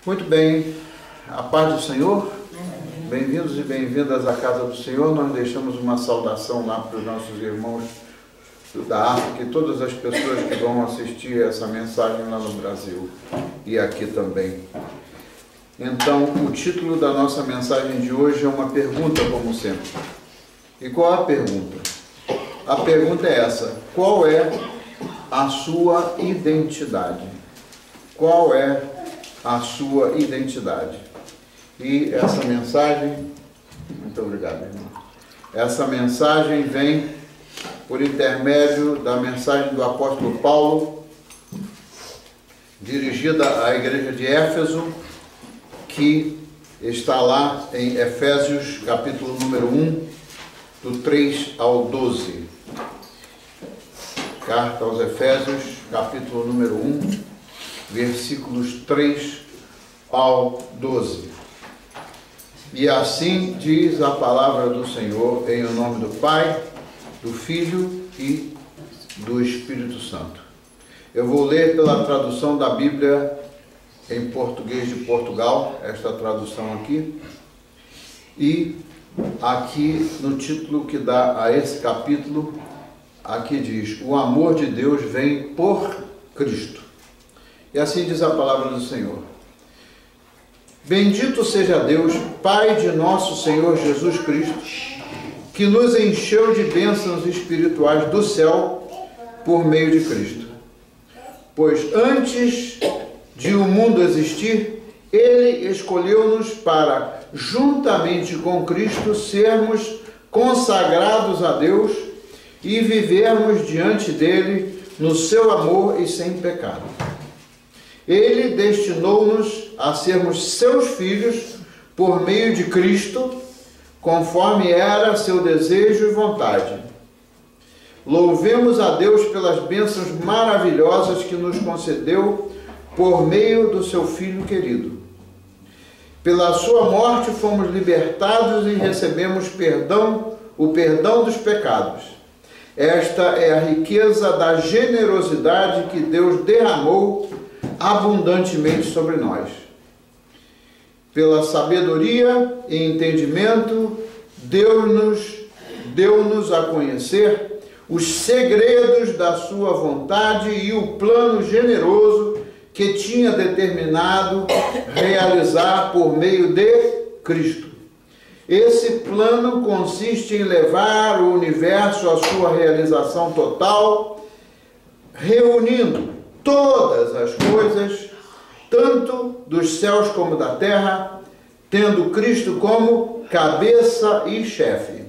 Muito bem, a paz do Senhor, bem-vindos e bem-vindas à casa do Senhor. Nós deixamos uma saudação lá para os nossos irmãos da África e todas as pessoas que vão assistir essa mensagem lá no Brasil e aqui também. Então, o título da nossa mensagem de hoje é uma pergunta, como sempre. E qual é a pergunta? A pergunta é essa: qual é a sua identidade? Qual é a sua identidade? E essa mensagem, muito obrigado, irmão. Essa mensagem vem por intermédio da mensagem do apóstolo Paulo, dirigida à igreja de Éfeso, que está lá em Efésios, capítulo número 1, do 3 ao 12. Carta aos Efésios, capítulo número 1, versículos 3 ao 12. E assim diz a palavra do Senhor, em o nome do Pai, do Filho e do Espírito Santo. Eu vou ler pela tradução da Bíblia em português de Portugal, esta tradução aqui, e aqui no título que dá a esse capítulo, aqui diz: o amor de Deus vem por Cristo. E assim diz a palavra do Senhor. Bendito seja Deus, Pai de nosso Senhor Jesus Cristo, que nos encheu de bênçãos espirituais do céu por meio de Cristo. Pois antes de o mundo existir, Ele escolheu-nos para, juntamente com Cristo, sermos consagrados a Deus e vivermos diante dele no seu amor e sem pecado. Ele destinou-nos a sermos seus filhos por meio de Cristo, conforme era seu desejo e vontade. Louvemos a Deus pelas bênçãos maravilhosas que nos concedeu por meio do seu Filho querido. Pela sua morte fomos libertados e recebemos o perdão dos pecados. Esta é a riqueza da generosidade que Deus derramou abundantemente sobre nós. Pela sabedoria e entendimento, deu-nos a conhecer os segredos da sua vontade e o plano generoso que tinha determinado realizar por meio de Cristo. Esse plano consiste em levar o universo à sua realização total, reunindo todas as coisas, tanto dos céus como da terra, tendo Cristo como cabeça e chefe.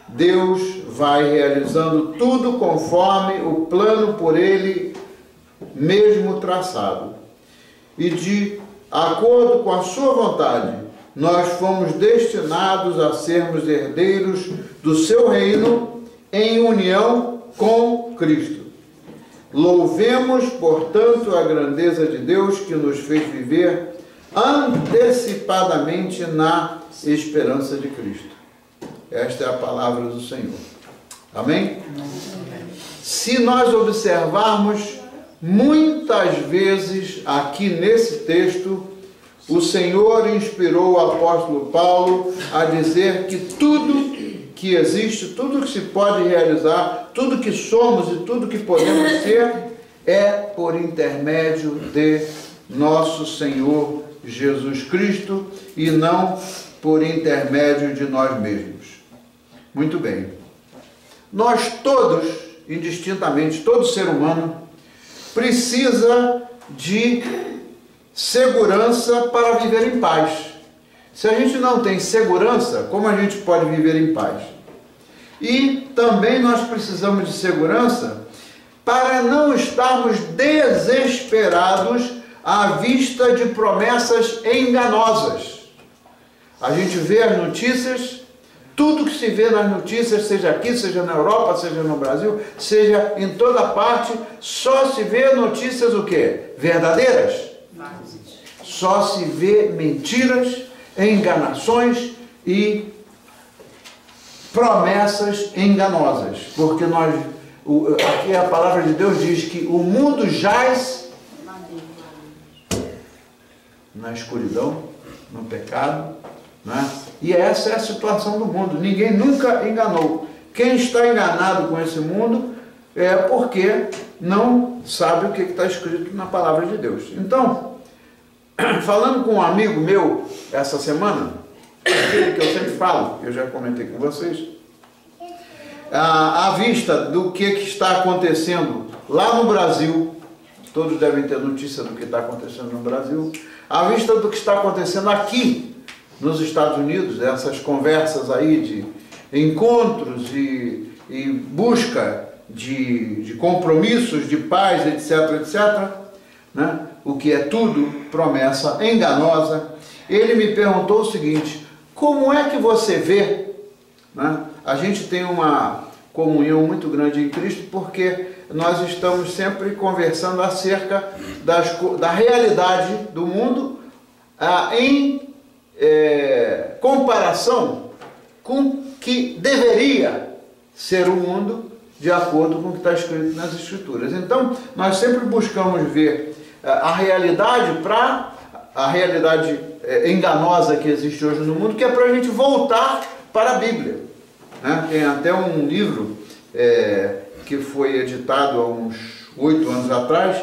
Deus vai realizando tudo conforme o plano por Ele mesmo traçado. E de acordo com a sua vontade, nós fomos destinados a sermos herdeiros do seu reino em união com Cristo. Louvemos, portanto, a grandeza de Deus que nos fez viver antecipadamente na esperança de Cristo. Esta é a palavra do Senhor. Amém? Se nós observarmos, muitas vezes aqui nesse texto, o Senhor inspirou o apóstolo Paulo a dizer que tudo que existe, tudo que se pode realizar, tudo que somos e tudo que podemos ser, é por intermédio de nosso Senhor Jesus Cristo e não por intermédio de nós mesmos. Muito bem. Nós todos, indistintamente, todo ser humano, precisa de segurança para viver em paz. Se a gente não tem segurança, como a gente pode viver em paz? E também nós precisamos de segurança para não estarmos desesperados à vista de promessas enganosas. A gente vê as notícias, tudo que se vê nas notícias, seja aqui, seja na Europa, seja no Brasil, seja em toda parte, só se vê notícias o quê? Verdadeiras? Só se vê mentiras, enganações e promessas enganosas, porque aqui a palavra de Deus diz que o mundo jaz na escuridão, no pecado, né? E essa é a situação do mundo. Ninguém nunca enganou. Quem está enganado com esse mundo é porque não sabe o que está escrito na palavra de Deus. Então, falando com um amigo meu essa semana, aquele que eu sempre falo, eu já comentei com vocês, à vista do que está acontecendo lá no Brasil, todos devem ter notícia do que está acontecendo no Brasil, à vista do que está acontecendo aqui nos Estados Unidos, essas conversas aí de encontros e busca de compromissos, de paz, etc, etc, né? O que é tudo promessa enganosa. Ele me perguntou o seguinte: como é que você vê, né? A gente tem uma comunhão muito grande em Cristo porque nós estamos sempre conversando acerca da realidade do mundo em comparação com o que deveria ser o mundo de acordo com o que está escrito nas Escrituras. Então, nós sempre buscamos ver a realidade enganosa que existe hoje no mundo, que é para a gente voltar para a Bíblia, né? Tem até um livro que foi editado há uns 8 anos atrás,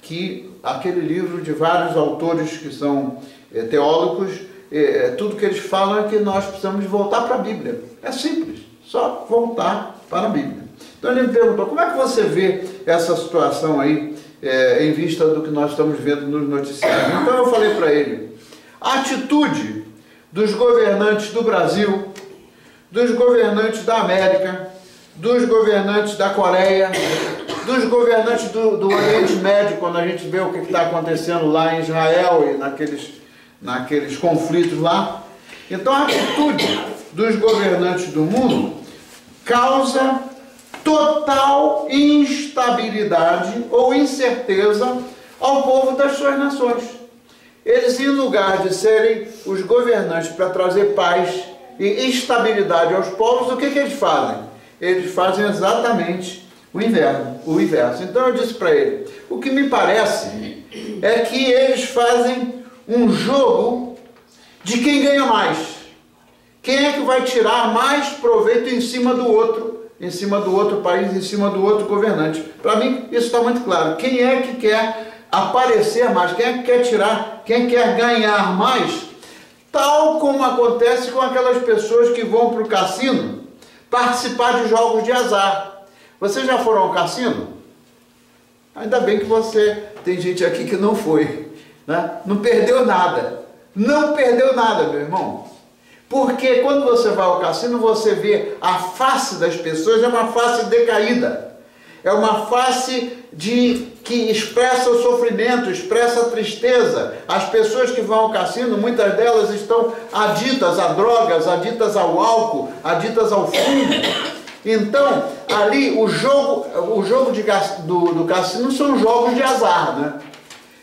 que aquele livro de vários autores que são teólogos, tudo que eles falam é que nós precisamos voltar para a Bíblia. É simples, só voltar para a Bíblia. Então ele me perguntou: como é que você vê essa situação aí, em vista do que nós estamos vendo nos noticiários? Então eu falei para ele: a atitude dos governantes do Brasil, dos governantes da América, dos governantes da Coreia, dos governantes do Oriente Médio, quando a gente vê o que está acontecendo lá em Israel e naqueles conflitos lá. Então a atitude dos governantes do mundo causa total instabilidade ou incerteza ao povo das suas nações. Eles, em lugar de serem os governantes para trazer paz e estabilidade aos povos, o que eles fazem? Eles fazem exatamente o inverso. Então eu disse para ele: o que me parece é que eles fazem um jogo de quem ganha mais. Quem é que vai tirar mais proveito em cima do outro país, em cima do outro governante? Para mim isso está muito claro. Quem é que quer aparecer mais? Quem é que quer tirar? Quem quer ganhar mais? Tal como acontece com aquelas pessoas que vão para o cassino participar de jogos de azar. Vocês já foram ao cassino? Ainda bem que tem gente aqui que não foi, né? Não perdeu nada. Não perdeu nada, meu irmão. Porque quando você vai ao cassino, você vê a face das pessoas, é uma face decaída. É uma face que expressa o sofrimento, expressa a tristeza. As pessoas que vão ao cassino, muitas delas estão aditas a drogas, aditas ao álcool, aditas ao fumo. Então, ali o jogo do cassino são jogos de azar, né?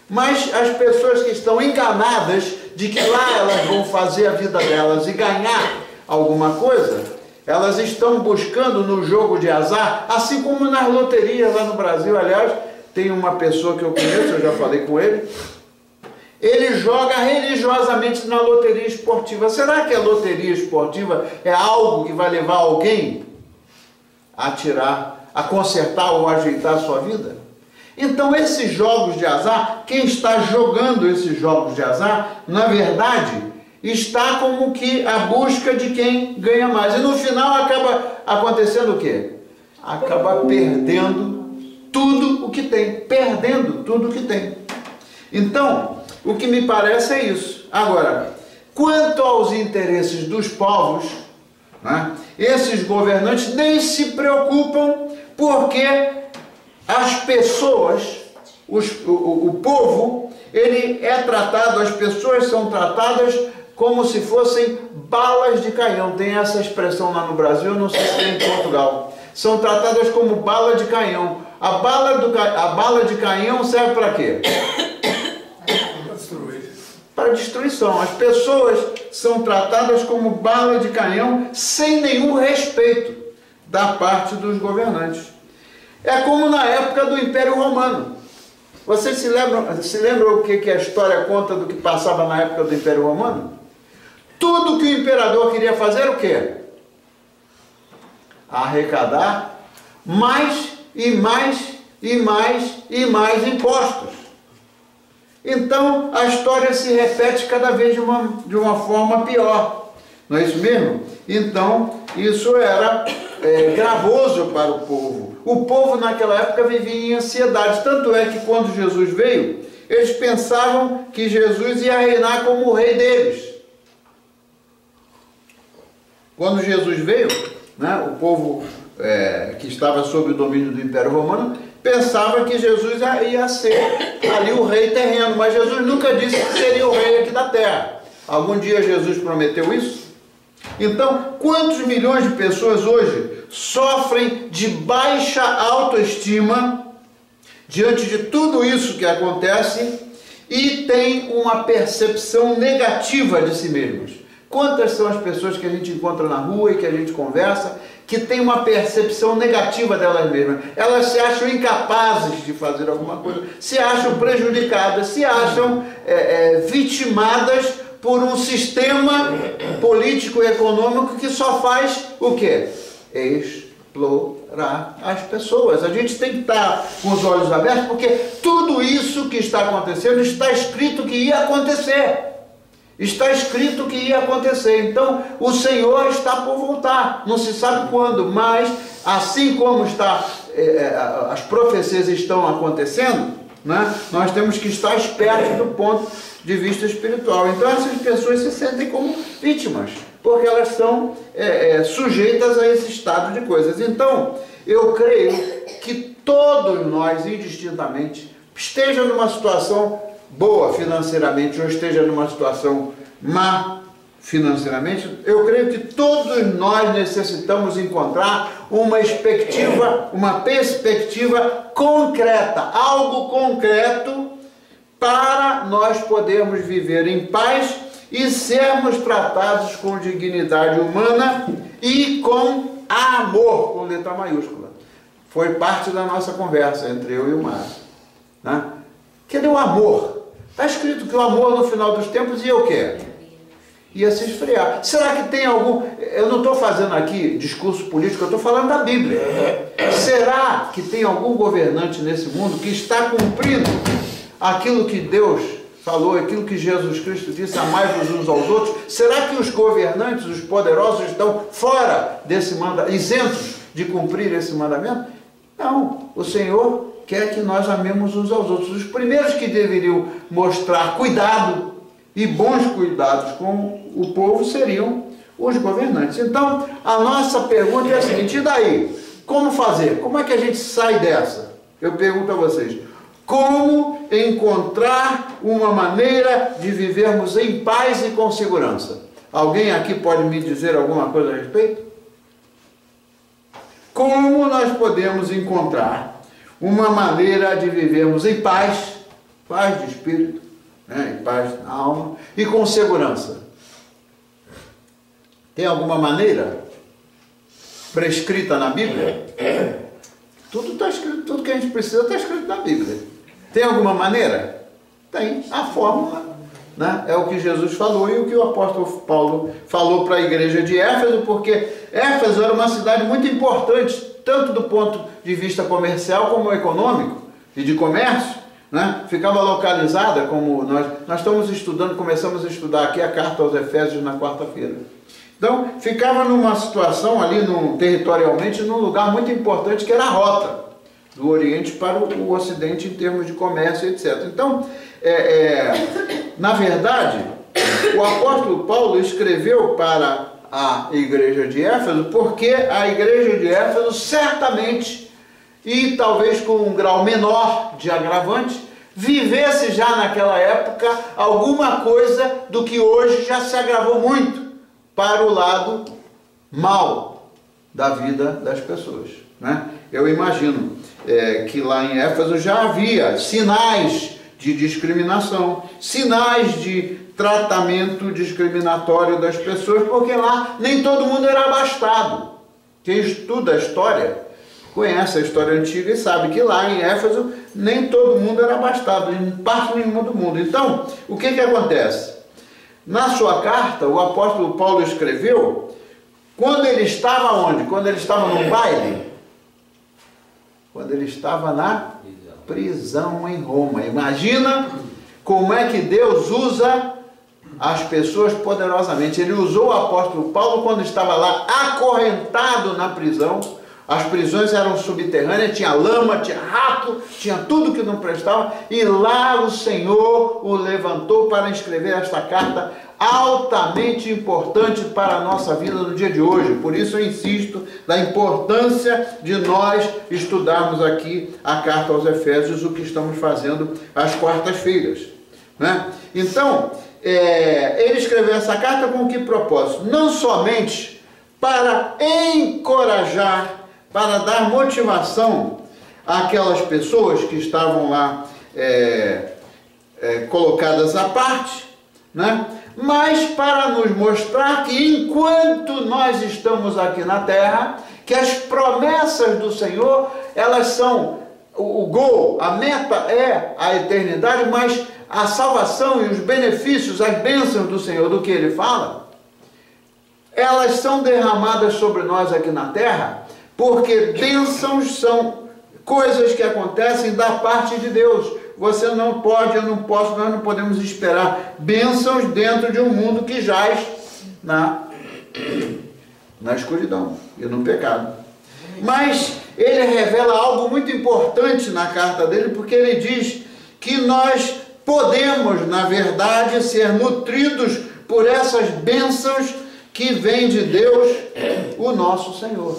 Mas as pessoas que estão enganadas de que lá elas vão fazer a vida delas e ganhar alguma coisa, elas estão buscando no jogo de azar, assim como nas loterias lá no Brasil. Aliás, tem uma pessoa que eu conheço, eu já falei com ele, ele joga religiosamente na loteria esportiva. Será que a loteria esportiva é algo que vai levar alguém a consertar ou ajeitar a sua vida? Então esses jogos de azar, quem está jogando esses jogos de azar, na verdade, está como que a busca de quem ganha mais. E no final acaba acontecendo o quê? Acaba perdendo tudo o que tem. Perdendo tudo o que tem. Então, o que me parece é isso. Agora, quanto aos interesses dos povos, né, esses governantes nem se preocupam, porque as pessoas, o povo, ele é tratado, as pessoas são tratadas como se fossem balas de canhão. Tem essa expressão lá no Brasil, não sei se tem em Portugal. São tratadas como bala de canhão. A bala de canhão serve para quê? Para destruição. As pessoas são tratadas como bala de canhão sem nenhum respeito da parte dos governantes. É como na época do Império Romano. Vocês se lembram o que a história conta do que passava na época do Império Romano? Tudo que o imperador queria fazer era o quê? Arrecadar mais e mais e mais e mais impostos. Então a história se repete cada vez de uma forma pior. Não é isso mesmo? Então isso era gravoso para o povo. O povo naquela época vivia em ansiedade. Tanto é que quando Jesus veio, eles pensavam que Jesus ia reinar como o rei deles. Quando Jesus veio, né, o povo que estava sob o domínio do Império Romano pensava que Jesus ia ser ali o rei terreno, mas Jesus nunca disse que seria o rei aqui da terra. Algum dia Jesus prometeu isso? Então, quantos milhões de pessoas hoje sofrem de baixa autoestima diante de tudo isso que acontece e têm uma percepção negativa de si mesmos? Quantas são as pessoas que a gente encontra na rua e que a gente conversa que têm uma percepção negativa delas mesmas? Elas se acham incapazes de fazer alguma coisa, se acham prejudicadas, se acham vitimadas por um sistema político e econômico que só faz o quê? Explorar as pessoas. A gente tem que estar com os olhos abertos, porque tudo isso que está acontecendo está escrito que ia acontecer. Está escrito que ia acontecer. Então o Senhor está por voltar, não se sabe quando, mas assim como as profecias estão acontecendo, né, nós temos que estar espertos do ponto de vista espiritual. Então essas pessoas se sentem como vítimas, porque elas são sujeitas a esse estado de coisas. Então eu creio que todos nós, indistintamente, esteja numa situação boa financeiramente ou esteja numa situação má financeiramente, eu creio que todos nós necessitamos encontrar uma perspectiva concreta, algo concreto para nós podermos viver em paz e sermos tratados com dignidade humana e com amor, com letra maiúscula. Foi parte da nossa conversa entre eu e o Márcio, né? Cadê o amor? Está escrito que o amor no final dos tempos ia o quê? Ia se esfriar. Será que tem algum... Eu não estou fazendo aqui discurso político, eu estou falando da Bíblia. Será que tem algum governante nesse mundo que está cumprindo aquilo que Deus falou, aquilo que Jesus Cristo disse, amai-vos uns aos outros? Será que os governantes, os poderosos, estão fora desse mandamento, isentos de cumprir esse mandamento? Não, o Senhor quer que nós amemos uns aos outros. Os primeiros que deveriam mostrar cuidado e bons cuidados com o povo seriam os governantes. Então, a nossa pergunta é a seguinte: e daí? Como fazer? Como é que a gente sai dessa? Eu pergunto a vocês: como encontrar uma maneira de vivermos em paz e com segurança? Alguém aqui pode me dizer alguma coisa a respeito? Como nós podemos encontrar uma maneira de vivermos em paz, paz de espírito, né, em paz na alma e com segurança? Tem alguma maneira prescrita na Bíblia? Tudo está escrito, tudo que a gente precisa está escrito na Bíblia. Tem alguma maneira? Tem. A fórmula, né, é o que Jesus falou e o que o apóstolo Paulo falou para a igreja de Éfeso, porque Éfeso era uma cidade muito importante, tanto do ponto de vista comercial como econômico e de comércio, né? Ficava localizada, como nós estamos estudando, começamos a estudar aqui a carta aos Efésios na quarta-feira. Então, ficava numa situação ali, territorialmente, num lugar muito importante, que era a rota do Oriente para o Ocidente em termos de comércio, etc. Então, na verdade, o apóstolo Paulo escreveu para a igreja de Éfeso, porque a igreja de Éfeso certamente, e talvez com um grau menor de agravante, vivesse já naquela época alguma coisa do que hoje já se agravou muito para o lado mal da vida das pessoas, né? Eu imagino que lá em Éfeso já havia sinais de discriminação, sinais de tratamento discriminatório das pessoas, porque lá nem todo mundo era abastado. Quem estuda a história conhece a história antiga e sabe que lá em Éfeso nem todo mundo era abastado, em parte nenhuma do mundo. Então, o que acontece? Na sua carta, o apóstolo Paulo escreveu, quando ele estava onde? Quando ele estava no baile? Quando ele estava na prisão em Roma. Imagina como é que Deus usa as pessoas poderosamente. Ele usou o apóstolo Paulo quando estava lá acorrentado na prisão. As prisões eram subterrâneas, tinha lama, tinha rato, tinha tudo que não prestava, e lá o Senhor o levantou para escrever esta carta altamente importante para a nossa vida no dia de hoje. Por isso eu insisto na importância de nós estudarmos aqui a carta aos Efésios, o que estamos fazendo às quartas-feiras, né? Então, ele escreveu essa carta com que propósito? Não somente para encorajar, para dar motivação àquelas pessoas que estavam lá colocadas à parte, né? Mas para nos mostrar que enquanto nós estamos aqui na terra, que as promessas do Senhor, elas são o gol, a meta é a eternidade, mas a salvação e os benefícios, as bênçãos do Senhor, do que Ele fala, elas são derramadas sobre nós aqui na terra, porque bênçãos são coisas que acontecem da parte de Deus. Você não pode, eu não posso, nós não podemos esperar bênçãos dentro de um mundo que jaz na escuridão e no pecado. Mas ele revela algo muito importante na carta dele, porque ele diz que nós podemos, na verdade, ser nutridos por essas bênçãos que vêm de Deus, o nosso Senhor.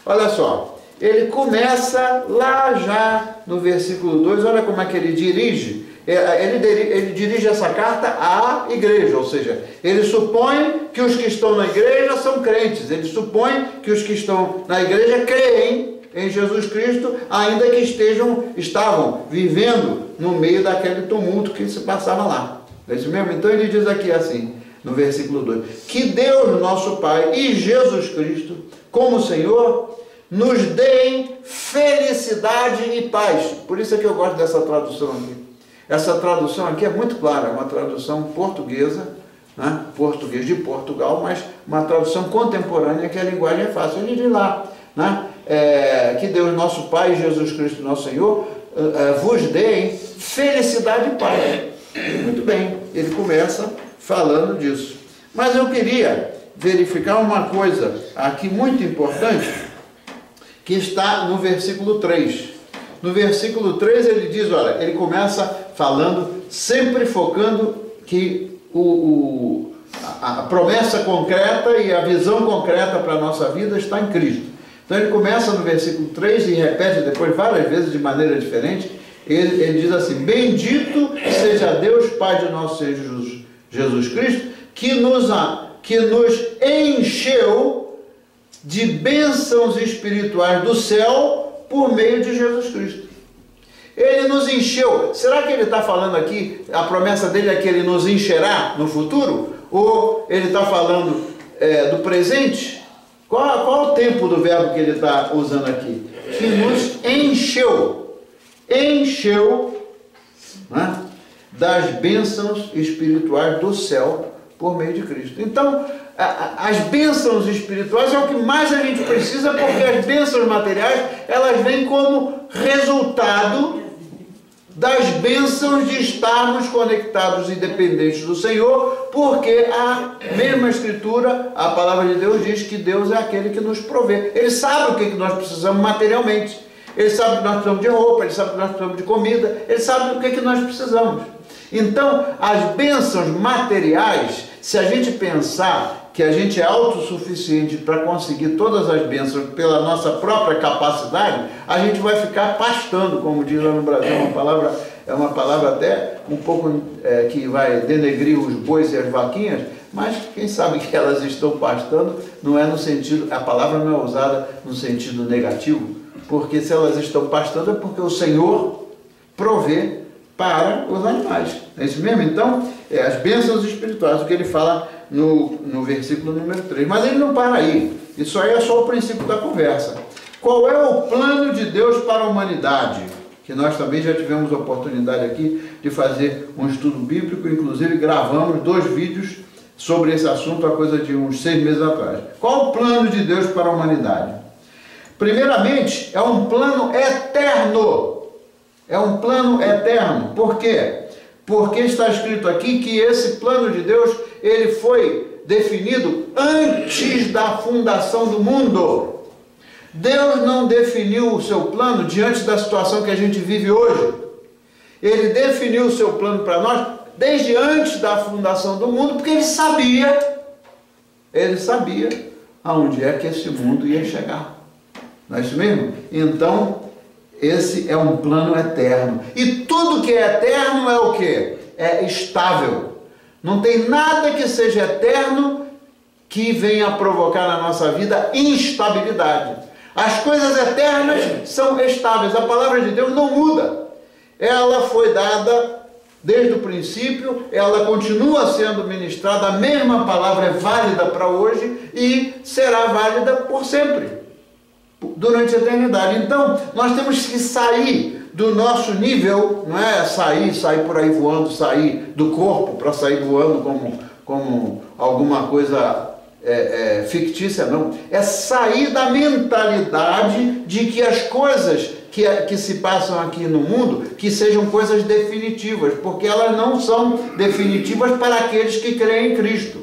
Olha só, ele começa lá já no versículo 2, olha como é que ele dirige. Ele dirige essa carta à igreja, ou seja, ele supõe que os que estão na igreja são crentes, ele supõe que os que estão na igreja creem em Jesus Cristo, ainda que estavam vivendo no meio daquele tumulto que se passava lá. É isso mesmo? Então ele diz aqui assim, no versículo 2, que Deus, nosso Pai, e Jesus Cristo, como Senhor, nos deem felicidade e paz. Por isso é que eu gosto dessa tradução aqui. Essa tradução aqui é muito clara, é uma tradução portuguesa, né? Português de Portugal, mas uma tradução contemporânea que a linguagem é fácil. Ele diz lá, né? Que Deus, nosso Pai, Jesus Cristo, nosso Senhor, vos deem felicidade e paz. Muito bem, ele começa falando disso. Mas eu queria verificar uma coisa aqui muito importante, que está no versículo 3. No versículo 3 ele diz, olha, ele começa falando, sempre focando que a promessa concreta e a visão concreta para a nossa vida está em Cristo. Então ele começa no versículo 3 e repete depois várias vezes de maneira diferente. Ele diz assim, bendito seja Deus, Pai de nosso Senhor Jesus Cristo, que nos encheu de bênçãos espirituais do céu por meio de Jesus Cristo. Ele nos encheu. Será que ele está falando aqui, a promessa dele é que ele nos encherá no futuro? Ou ele está falando do presente? Qual o tempo do verbo que ele está usando aqui? Que nos encheu. Encheu, né, das bênçãos espirituais do céu por meio de Cristo. Então, as bênçãos espirituais é o que mais a gente precisa, porque as bênçãos materiais, elas vêm como resultado das bênçãos de estarmos conectados e dependentes do Senhor, porque a mesma Escritura, a palavra de Deus diz que Deus é aquele que nos provê. Ele sabe o que nós precisamos materialmente. Ele sabe que nós precisamos de roupa, ele sabe que nós precisamos de comida, ele sabe do que nós precisamos. Então, as bênçãos materiais, se a gente pensar que a gente é autossuficiente para conseguir todas as bênçãos pela nossa própria capacidade, a gente vai ficar pastando, como diz lá no Brasil, é uma palavra até um pouco que vai denegrir os bois e as vaquinhas, mas quem sabe que elas estão pastando, não é no sentido, a palavra não é usada no sentido negativo, porque se elas estão pastando é porque o Senhor provê para os animais. É isso mesmo? Então, as bênçãos espirituais, o que ele fala no versículo número 3. Mas ele não para aí. Isso aí é só o princípio da conversa. Qual é o plano de Deus para a humanidade? que nós também já tivemos a oportunidade aqui de fazer um estudo bíblico, inclusive gravamos 2 vídeos sobre esse assunto há coisa de uns 6 meses atrás. Qual o plano de Deus para a humanidade? Primeiramente, é um plano eterno. É um plano eterno. Por quê? Porque está escrito aqui que esse plano de Deus, ele foi definido antes da fundação do mundo. Deus não definiu o seu plano diante da situação que a gente vive hoje. Ele definiu o seu plano para nós desde antes da fundação do mundo, porque ele sabia aonde é que esse mundo ia chegar. Não é isso mesmo? Então, esse é um plano eterno. E tudo que é eterno é o quê? É estável. Não tem nada que seja eterno que venha provocar na nossa vida instabilidade. As coisas eternas são estáveis. A palavra de Deus não muda. Ela foi dada desde o princípio, ela continua sendo ministrada, a mesma palavra é válida para hoje e será válida por sempre, durante a eternidade. Então, nós temos que sair do nosso nível, não é sair por aí voando, sair do corpo para sair voando como alguma coisa fictícia, não. É sair da mentalidade de que as coisas que se passam aqui no mundo, que sejam coisas definitivas, porque elas não são definitivas para aqueles que creem em Cristo.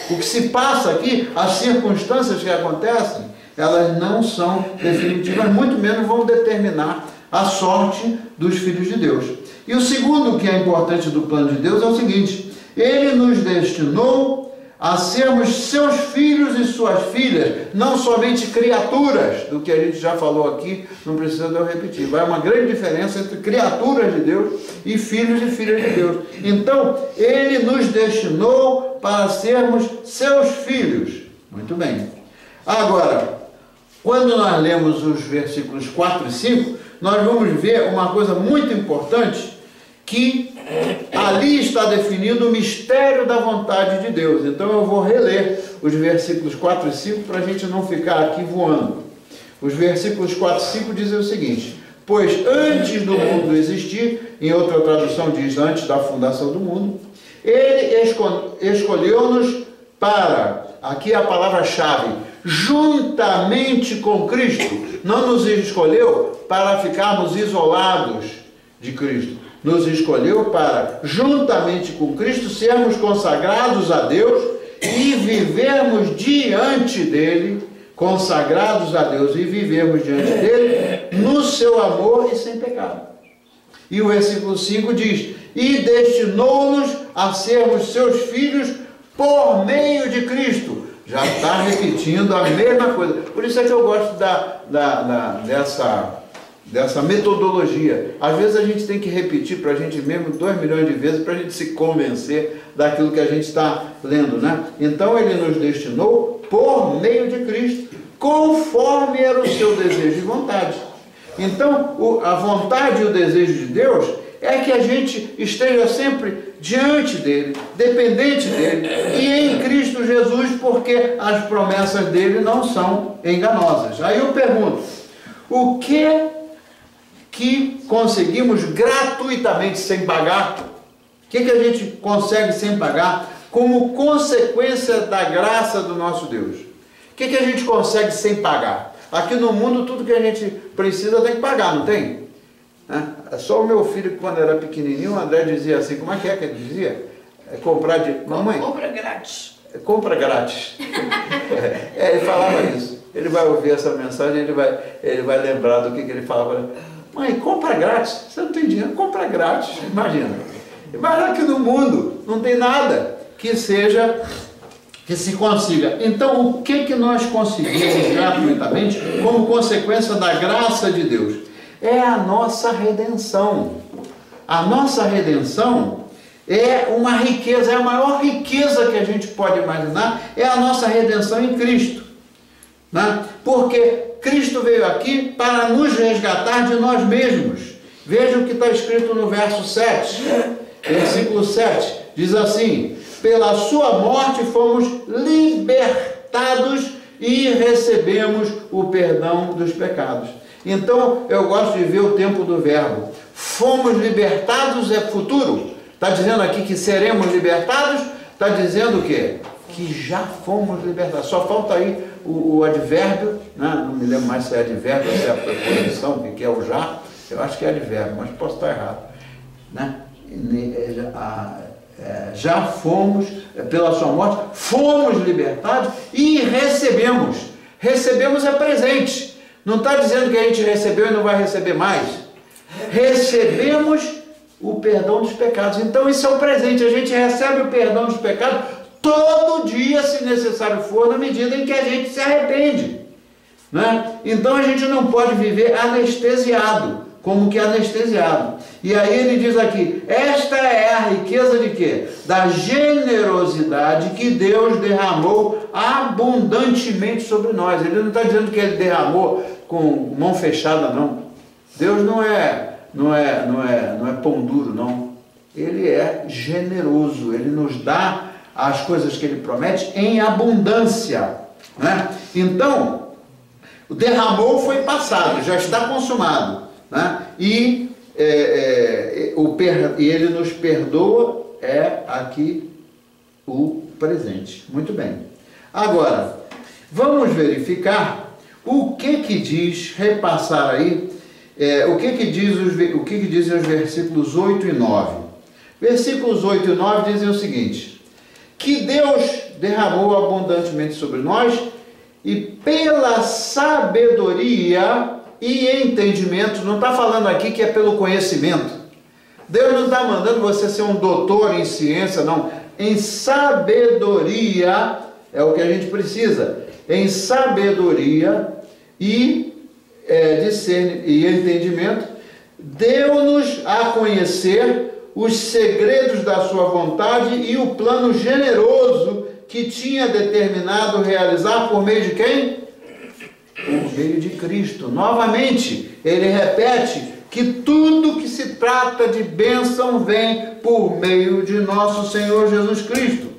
O que se passa aqui, as circunstâncias que acontecem, elas não são definitivas, muito menos vão determinar a sorte dos filhos de Deus. E o segundo que é importante do plano de Deus é o seguinte: Ele nos destinou a sermos seus filhos e suas filhas, não somente criaturas, do que a gente já falou aqui, não precisa eu repetir. Vai uma grande diferença entre criaturas de Deus e filhos e filhas de Deus. Então, Ele nos destinou para sermos seus filhos. Muito bem. Agora, quando nós lemos os versículos 4 e 5, nós vamos ver uma coisa muito importante, que ali está definido o mistério da vontade de Deus. Então eu vou reler os versículos 4 e 5 para a gente não ficar aqui voando. Os versículos 4 e 5 dizem o seguinte: pois antes do mundo existir, em outra tradução diz antes da fundação do mundo, Ele escolheu-nos para, aqui é a palavra-chave, juntamente com Cristo. Não nos escolheu para ficarmos isolados de Cristo. Nos escolheu para, juntamente com Cristo, sermos consagrados a Deus e vivermos diante dEle, consagrados a Deus e vivermos diante dEle, no seu amor e sem pecado. E o versículo 5 diz: e destinou-nos a sermos seus filhos por meio de Cristo. Já está repetindo a mesma coisa. Por isso é que eu gosto dessa metodologia. Às vezes a gente tem que repetir para a gente mesmo 2 milhões de vezes para a gente se convencer daquilo que a gente está lendo, né? Então Ele nos destinou por meio de Cristo, conforme era o seu desejo e vontade. Então a vontade e o desejo de Deus é que a gente esteja sempre diante dEle, dependente dEle, e em Cristo Jesus, porque as promessas dEle não são enganosas. Aí eu pergunto: o que conseguimos gratuitamente sem pagar? O que a gente consegue sem pagar como consequência da graça do nosso Deus? O que a gente consegue sem pagar? Aqui no mundo tudo que a gente precisa tem que pagar, não tem? É só o meu filho, quando era pequenininho, o André dizia assim, como é que ele dizia? Comprar de... Mamãe? Compra grátis. Compra grátis. Ele falava isso. Ele vai ouvir essa mensagem, ele vai lembrar do que ele falava. Mãe, compra grátis. Você não tem dinheiro, compra grátis. Imagina. Mas aqui no mundo não tem nada que se consiga. Então, o que nós conseguimos gratuitamente como consequência da graça de Deus? É a nossa redenção. A nossa redenção é uma riqueza, é a maior riqueza que a gente pode imaginar, é a nossa redenção em Cristo. Né? Porque Cristo veio aqui para nos resgatar de nós mesmos. Veja o que está escrito no verso 7, versículo 7, diz assim: pela sua morte fomos libertados e recebemos o perdão dos pecados. Então, eu gosto de ver o tempo do verbo. Fomos libertados é futuro. Está dizendo aqui que seremos libertados? Está dizendo o quê? Que já fomos libertados. Só falta aí o advérbio, né? Não me lembro mais se é advérbio ou se é a preposição, que é o já. Eu acho que é advérbio, mas posso estar errado, né? Já fomos, pela sua morte, fomos libertados e recebemos. Recebemos é presente. Não está dizendo que a gente recebeu e não vai receber mais. Recebemos o perdão dos pecados. Então isso é um presente. A gente recebe o perdão dos pecados todo dia, se necessário for, na medida em que a gente se arrepende, né? Então a gente não pode viver anestesiado, como que anestesiado. E aí ele diz aqui, esta é a riqueza de quê? Da generosidade que Deus derramou abundantemente sobre nós. Ele não está dizendo que ele derramou com mão fechada, não. Deus não é pão duro, não. Ele é generoso, ele nos dá as coisas que ele promete em abundância, né? Então, o derramou foi passado, já está consumado, né? E ele nos perdoa, é aqui o presente. Muito bem. Agora, vamos verificar o que diz, repassar aí, o que dizem os versículos 8 e 9. Versículos 8 e 9 dizem o seguinte: que Deus derramou abundantemente sobre nós e pela sabedoria e entendimento, não está falando aqui que é pelo conhecimento. Deus não está mandando você ser um doutor em ciência, não. Em sabedoria é o que a gente precisa. Em sabedoria e entendimento, deu-nos a conhecer os segredos da sua vontade e o plano generoso que tinha determinado realizar por meio de quem? Por meio de Cristo. Novamente, ele repete que tudo que se trata de bênção vem por meio de nosso Senhor Jesus Cristo.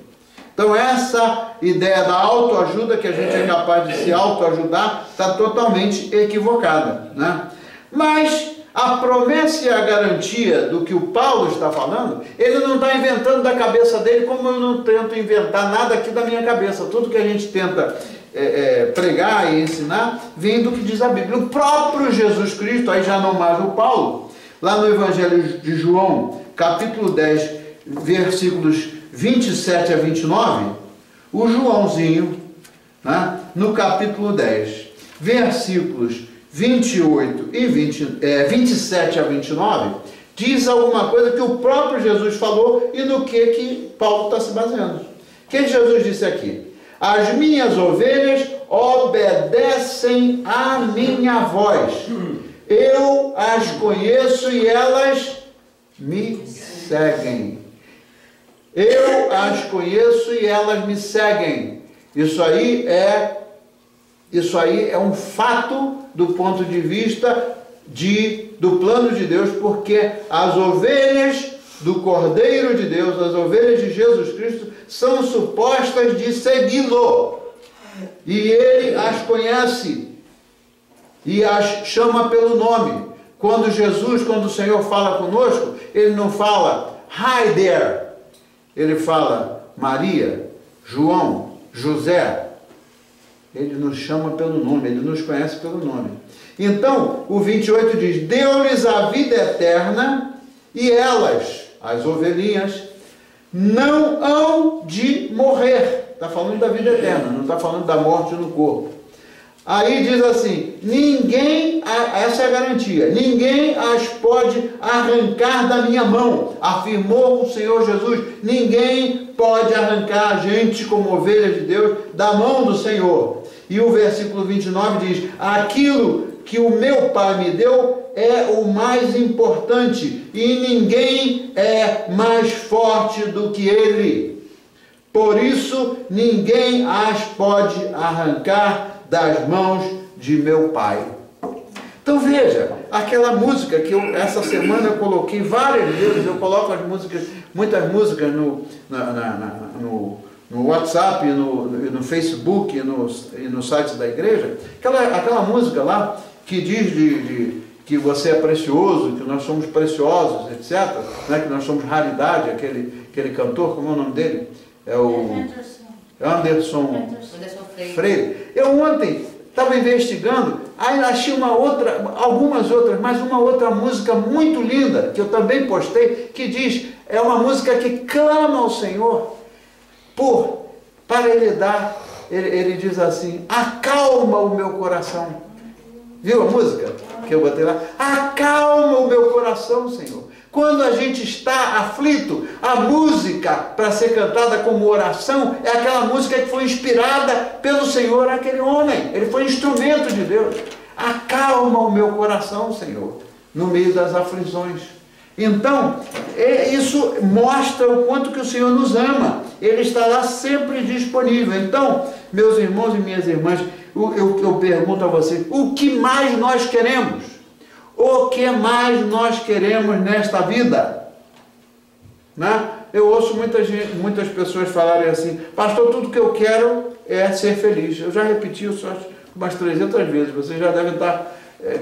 Então essa ideia da autoajuda, que a gente é capaz de se autoajudar, está totalmente equivocada, né? Mas a promessa e a garantia do que o Paulo está falando, ele não está inventando da cabeça dele, como eu não tento inventar nada aqui da minha cabeça. Tudo que a gente tenta pregar e ensinar, vem do que diz a Bíblia. O próprio Jesus Cristo, aí já não mais o Paulo, lá no Evangelho de João, capítulo 10, versículos 27 a 29, o Joãozinho, né, no capítulo 10, versículos 28 e 27 a 29, diz alguma coisa que o próprio Jesus falou e no que Paulo está se baseando. O que Jesus disse aqui? As minhas ovelhas obedecem à minha voz. Eu as conheço e elas me seguem. Eu as conheço e elas me seguem. Isso aí é um fato do ponto de vista do plano de Deus, porque as ovelhas do Cordeiro de Deus, as ovelhas de Jesus Cristo, são supostas de segui-lo. E ele as conhece e as chama pelo nome. Quando o Senhor fala conosco, ele não fala hi there. Ele fala Maria, João, José. Ele nos chama pelo nome, ele nos conhece pelo nome. Então, o 28 diz: deu-lhes a vida eterna e elas, as ovelhinhas, não hão de morrer. Está falando da vida eterna, não está falando da morte no corpo. Aí diz assim: ninguém, essa é a garantia, ninguém as pode arrancar da minha mão, afirmou o Senhor Jesus. Ninguém pode arrancar a gente como ovelha de Deus da mão do Senhor. E o versículo 29 diz: aquilo que o meu Pai me deu é o mais importante e ninguém é mais forte do que Ele. Por isso, ninguém as pode arrancar das mãos de meu Pai. Então veja, aquela música que essa semana eu coloquei várias vezes, eu coloco muitas músicas no WhatsApp, no Facebook e no site da igreja. Aquela música lá, que diz que você é precioso, que nós somos preciosos, etc., né? Que nós somos raridade, aquele cantor, como é o nome dele? É o Anderson Freire. Eu ontem estava investigando, aí achei algumas outras, mas uma outra música muito linda, que eu também postei, que diz, é uma música que clama ao Senhor, para Ele dar, ele diz assim, acalma o meu coração. Viu a música que eu botei lá? Acalma o meu coração, Senhor. Quando a gente está aflito, a música para ser cantada como oração é aquela música que foi inspirada pelo Senhor àquele homem. Ele foi instrumento de Deus. Acalma o meu coração, Senhor, no meio das aflições. Então, isso mostra o quanto que o Senhor nos ama. Ele está lá sempre disponível. Então, meus irmãos e minhas irmãs, eu pergunto a vocês, o que mais nós queremos? O que mais nós queremos nesta vida? Né? Eu ouço muitas pessoas falarem assim, pastor, tudo que eu quero é ser feliz. Eu já repeti isso umas 300 vezes, vocês já devem estar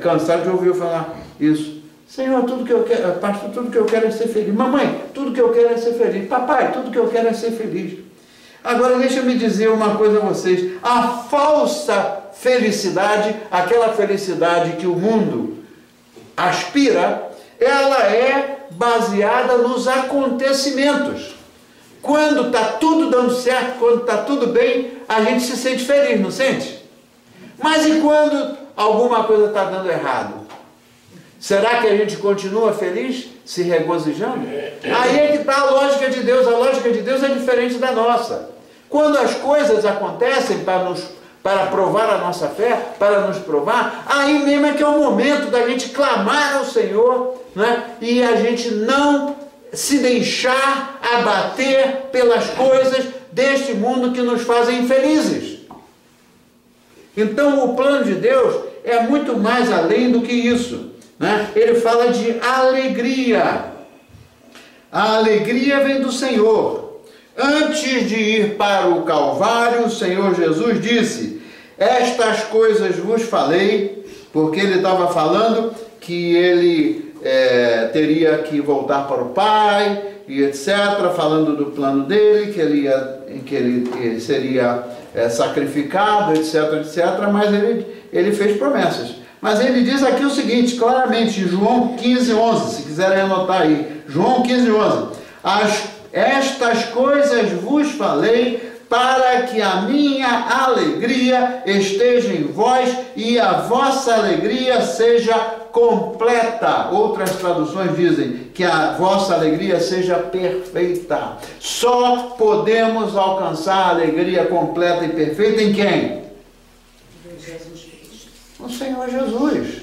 cansados de ouvir eu falar isso. Senhor, tudo que eu quero, pastor, tudo que eu quero é ser feliz. Mamãe, tudo que eu quero é ser feliz. Papai, tudo que eu quero é ser feliz. Agora deixa eu me dizer uma coisa a vocês. A falsa felicidade, aquela felicidade que o mundo aspira, ela é baseada nos acontecimentos. Quando está tudo dando certo, quando está tudo bem, a gente se sente feliz, não sente? Mas e quando alguma coisa está dando errado? Será que a gente continua feliz, se regozijando? Aí é que está a lógica de Deus. A lógica de Deus é diferente da nossa. Quando as coisas acontecem para provar a nossa fé, para nos provar, aí mesmo é que é o momento da gente clamar ao Senhor, né? E a gente não se deixar abater pelas coisas deste mundo que nos fazem infelizes. Então o plano de Deus é muito mais além do que isso, né? Ele fala de alegria. A alegria vem do Senhor. Antes de ir para o Calvário, o Senhor Jesus disse, estas coisas vos falei, porque ele estava falando que ele teria que voltar para o Pai, e etc., falando do plano dele, que ele seria sacrificado, etc., etc., mas ele fez promessas. Mas ele diz aqui o seguinte, claramente, em João 15:11, se quiserem anotar aí, João 15:11, estas coisas vos falei para que a minha alegria esteja em vós e a vossa alegria seja completa. Outras traduções dizem que a vossa alegria seja perfeita. Só podemos alcançar a alegria completa e perfeita em quem? No Senhor Jesus.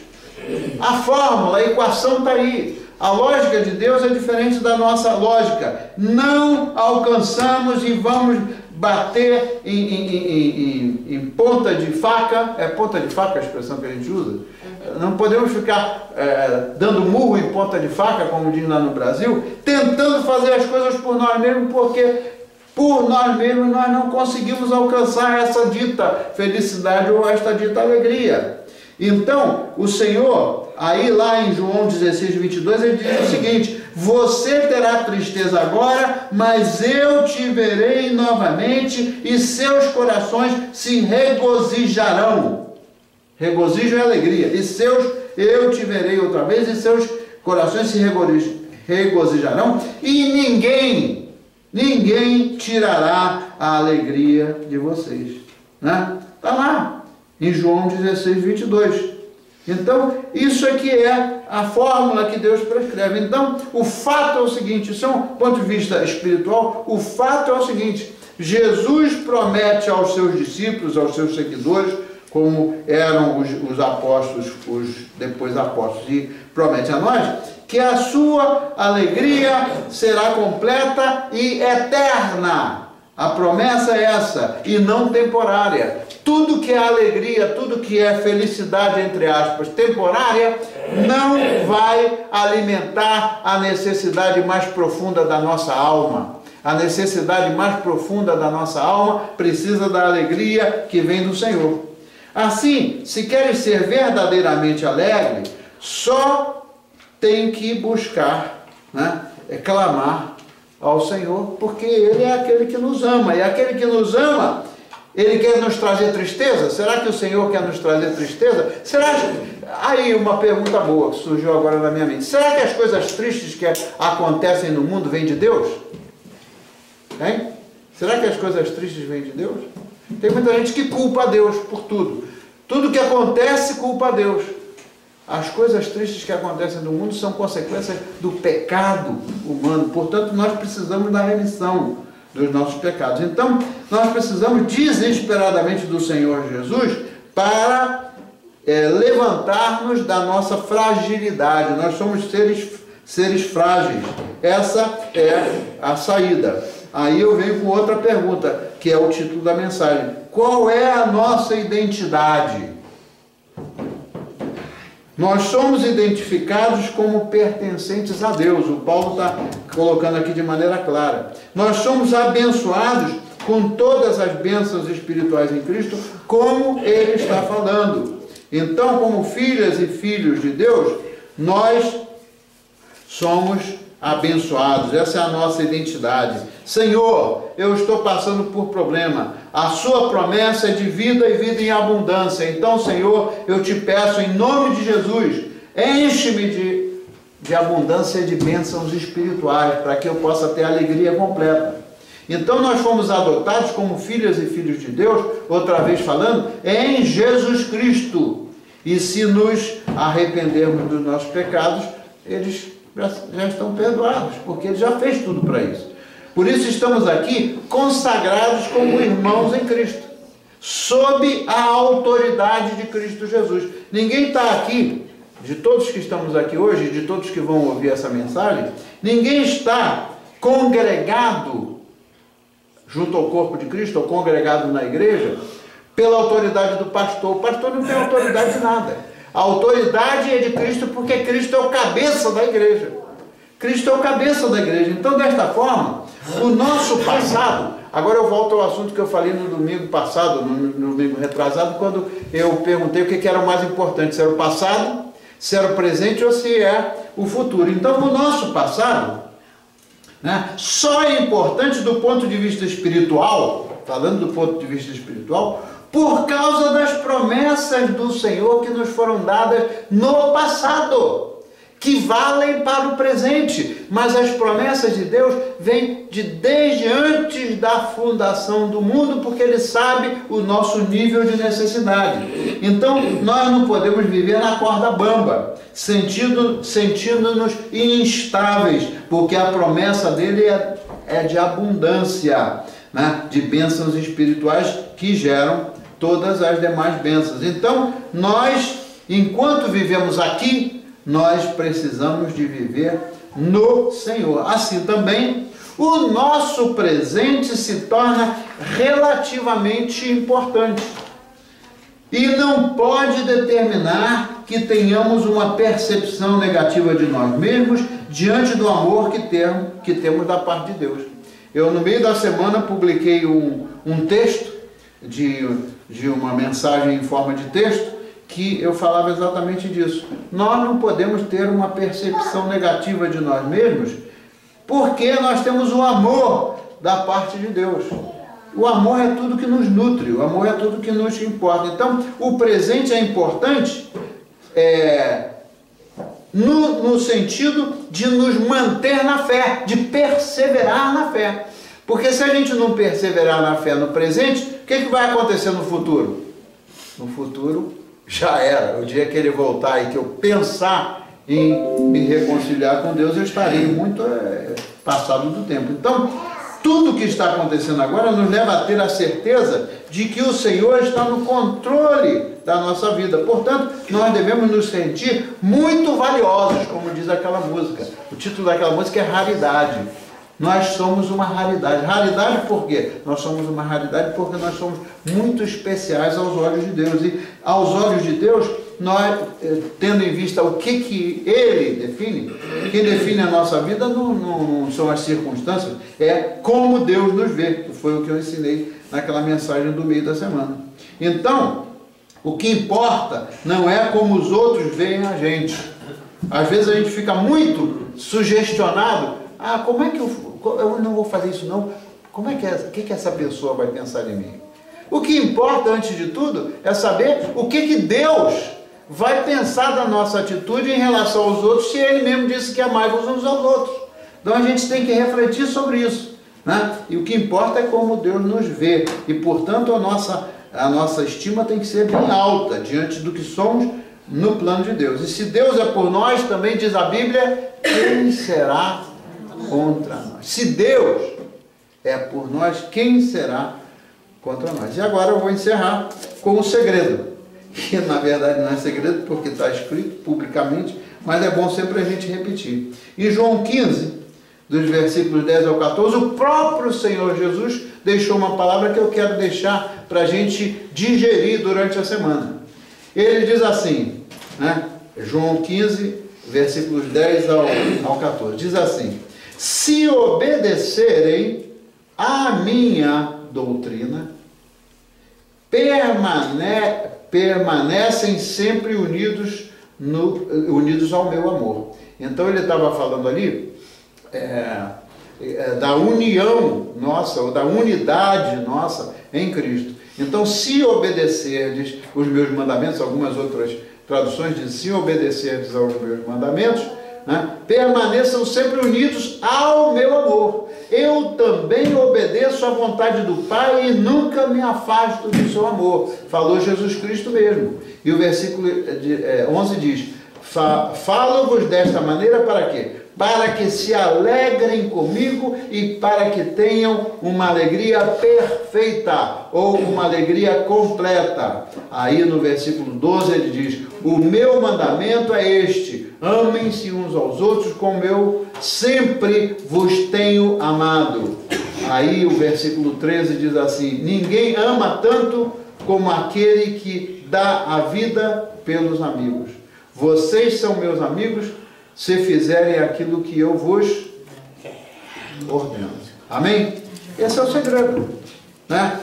A fórmula, a equação está aí. A lógica de Deus é diferente da nossa lógica. Não alcançamos e vamos bater em ponta de faca. É ponta de faca a expressão que a gente usa? Não podemos ficar dando murro em ponta de faca, como diz lá no Brasil, tentando fazer as coisas por nós mesmos, porque por nós mesmos nós não conseguimos alcançar essa dita felicidade ou esta dita alegria. Então, o Senhor, aí lá em João 16:22, ele diz o seguinte, você terá tristeza agora, mas eu te verei novamente e seus corações se regozijarão. Regozijo é alegria. Eu te verei outra vez e seus corações se regozijarão e ninguém tirará a alegria de vocês. Né? Está lá. Em João 16:22. Então, isso aqui é a fórmula que Deus prescreve. Então, o fato é o seguinte, isso é um ponto de vista espiritual, o fato é o seguinte, Jesus promete aos seus discípulos, aos seus seguidores, como eram os apóstolos, os depois apóstolos, e promete a nós, que a sua alegria será completa e eterna. A promessa é essa, e não temporária. Tudo que é alegria, tudo que é felicidade, entre aspas, temporária, não vai alimentar a necessidade mais profunda da nossa alma. A necessidade mais profunda da nossa alma precisa da alegria que vem do Senhor. Assim, se queres ser verdadeiramente alegre, só tem que buscar, né, clamar ao Senhor, porque Ele é aquele que nos ama. E aquele que nos ama, Ele quer nos trazer tristeza? Será que o Senhor quer nos trazer tristeza? Será? Aí uma pergunta boa que surgiu agora na minha mente. Será que as coisas tristes que acontecem no mundo vêm de Deus? Hein? Será que as coisas tristes vêm de Deus? Tem muita gente que culpa a Deus por tudo. Tudo que acontece culpa a Deus. As coisas tristes que acontecem no mundo são consequências do pecado humano. Portanto, nós precisamos da remissão dos nossos pecados. Então, nós precisamos desesperadamente do Senhor Jesus para levantar-nos da nossa fragilidade. Nós somos seres frágeis. Essa é a saída. Aí eu venho com outra pergunta, que é o título da mensagem. Qual é a nossa identidade? Nós somos identificados como pertencentes a Deus. O Paulo está colocando aqui de maneira clara. Nós somos abençoados com todas as bênçãos espirituais em Cristo, como ele está falando. Então, como filhas e filhos de Deus, nós somos abençoados. Essa é a nossa identidade. Senhor, eu estou passando por problema. A sua promessa é de vida e vida em abundância. Então, Senhor, eu te peço em nome de Jesus, enche-me de abundância de bênçãos espirituais, para que eu possa ter alegria completa. Então, nós fomos adotados como filhas e filhos de Deus, outra vez falando, em Jesus Cristo. E se nos arrependermos dos nossos pecados, eles já estão perdoados, porque Ele já fez tudo para isso. Por isso estamos aqui consagrados como irmãos em Cristo, sob a autoridade de Cristo Jesus. Ninguém está aqui, de todos que estamos aqui hoje, de todos que vão ouvir essa mensagem, ninguém está congregado junto ao corpo de Cristo, ou congregado na igreja, pela autoridade do pastor. O pastor não tem autoridade de nada. A autoridade é de Cristo, porque Cristo é o cabeça da igreja. Cristo é o cabeça da igreja. Então, desta forma, o nosso passado... Agora eu volto ao assunto que eu falei no domingo passado, no domingo retrasado, quando eu perguntei o que era o mais importante, se era o passado, se era o presente ou se é o futuro. Então, o nosso passado, né, só é importante do ponto de vista espiritual, falando do ponto de vista espiritual, por causa das promessas do Senhor que nos foram dadas no passado, que valem para o presente. Mas as promessas de Deus vêm desde antes da fundação do mundo, porque Ele sabe o nosso nível de necessidade. Então, nós não podemos viver na corda bamba, sentindo-nos instáveis, porque a promessa dEle é de abundância, né, de bênçãos espirituais que geram todas as demais bênçãos. Então, nós, enquanto vivemos aqui, nós precisamos de viver no Senhor. Assim também, o nosso presente se torna relativamente importante e não pode determinar que tenhamos uma percepção negativa de nós mesmos diante do amor que temos da parte de Deus. Eu, no meio da semana, publiquei um texto de uma mensagem em forma de texto, que eu falava exatamente disso. Nós não podemos ter uma percepção negativa de nós mesmos, porque nós temos o amor da parte de Deus. O amor é tudo que nos nutre, o amor é tudo que nos importa. Então, o presente é importante no sentido de nos manter na fé, de perseverar na fé. Porque se a gente não perseverar na fé no presente, o que vai acontecer no futuro? No futuro já era. O dia que Ele voltar e que eu pensar em me reconciliar com Deus, eu estarei muito passado do tempo. Então, tudo que está acontecendo agora nos leva a ter a certeza de que o Senhor está no controle da nossa vida. Portanto, nós devemos nos sentir muito valiosos, como diz aquela música. O título daquela música é Raridade. Nós somos uma raridade. Raridade por quê? Nós somos uma raridade porque nós somos muito especiais aos olhos de Deus. E aos olhos de Deus, nós, tendo em vista o que Ele define, quem define a nossa vida não são as circunstâncias, é como Deus nos vê, que foi o que eu ensinei naquela mensagem do meio da semana. Então, O que importa não é como os outros veem a gente. Às vezes a gente fica muito sugestionado. Ah, como é que eu não vou fazer isso não? Como é que o que essa pessoa vai pensar de mim? O que importa, antes de tudo, é saber o que Deus vai pensar da nossa atitude em relação aos outros, se Ele mesmo disse que amai-vos uns aos outros. Então a gente tem que refletir sobre isso, né? E o que importa é como Deus nos vê. E, portanto, a nossa estima tem que ser bem alta diante do que somos no plano de Deus. E se Deus é por nós, também diz a Bíblia, quem será contra nós? Se Deus é por nós, quem será contra nós? E agora eu vou encerrar com um segredo, que na verdade não é segredo porque está escrito publicamente, mas é bom sempre a gente repetir. Em João 15, dos versículos 10 ao 14, o próprio Senhor Jesus deixou uma palavra que eu quero deixar para a gente digerir durante a semana. Ele diz assim, né? João 15, versículos 10 ao 14, diz assim: se obedecerem à minha doutrina, permanecem sempre unidos ao meu amor. Então ele estava falando ali da união nossa, ou da unidade nossa em Cristo. Então, se obedecerdes os meus mandamentos, algumas outras traduções dizem, se obedecerdes aos meus mandamentos, né, permaneçam sempre unidos ao meu amor. Eu também obedeço à vontade do Pai e nunca me afasto do seu amor. Falou Jesus Cristo mesmo. E o versículo 11 diz, falo-vos desta maneira para quê? Para que se alegrem comigo e para que tenham uma alegria perfeita, ou uma alegria completa. Aí no versículo 12 ele diz, o meu mandamento é este, amem-se uns aos outros como eu sempre vos tenho amado. Aí o versículo 13 diz assim, ninguém ama tanto como aquele que dá a vida pelos amigos. Vocês são meus amigos se fizerem aquilo que eu vos ordeno. Amém? Esse é o segredo, né?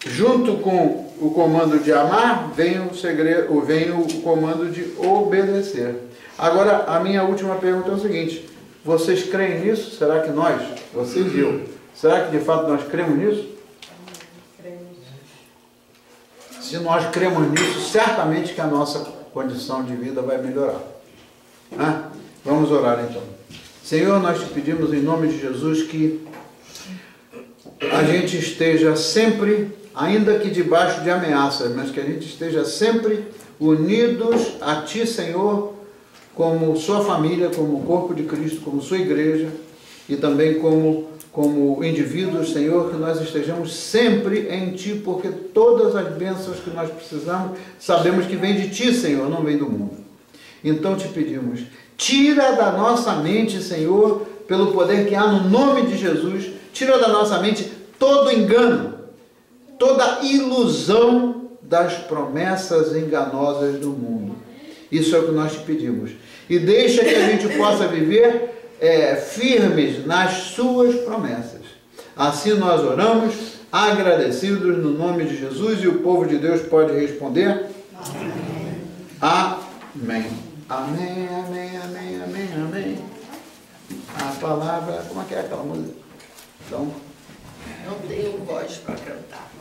Junto com o comando de amar, vem o comando de obedecer. Agora, a minha última pergunta é o seguinte, vocês creem nisso? Será que nós, vocês e eu, será que de fato nós cremos nisso? Se nós cremos nisso, certamente que a nossa condição de vida vai melhorar. Né? Vamos orar então. Senhor, nós te pedimos em nome de Jesus que a gente esteja sempre, ainda que debaixo de ameaças, mas que a gente esteja sempre unidos a Ti, Senhor, como Sua família, como o corpo de Cristo, como Sua igreja, e também como indivíduos, Senhor, que nós estejamos sempre em Ti, porque todas as bênçãos que nós precisamos, sabemos que vem de Ti, Senhor, não vem do mundo. Então te pedimos, tira da nossa mente, Senhor, pelo poder que há no nome de Jesus, tira da nossa mente todo engano, toda ilusão das promessas enganosas do mundo. Isso é o que nós te pedimos. E deixa que a gente possa viver firmes nas suas promessas. Assim nós oramos, agradecidos no nome de Jesus, e o povo de Deus pode responder? Amém. Amém. Amém, amém, amém, amém, amém. A palavra, como é que é aquela música? Então, não tenho voz para cantar.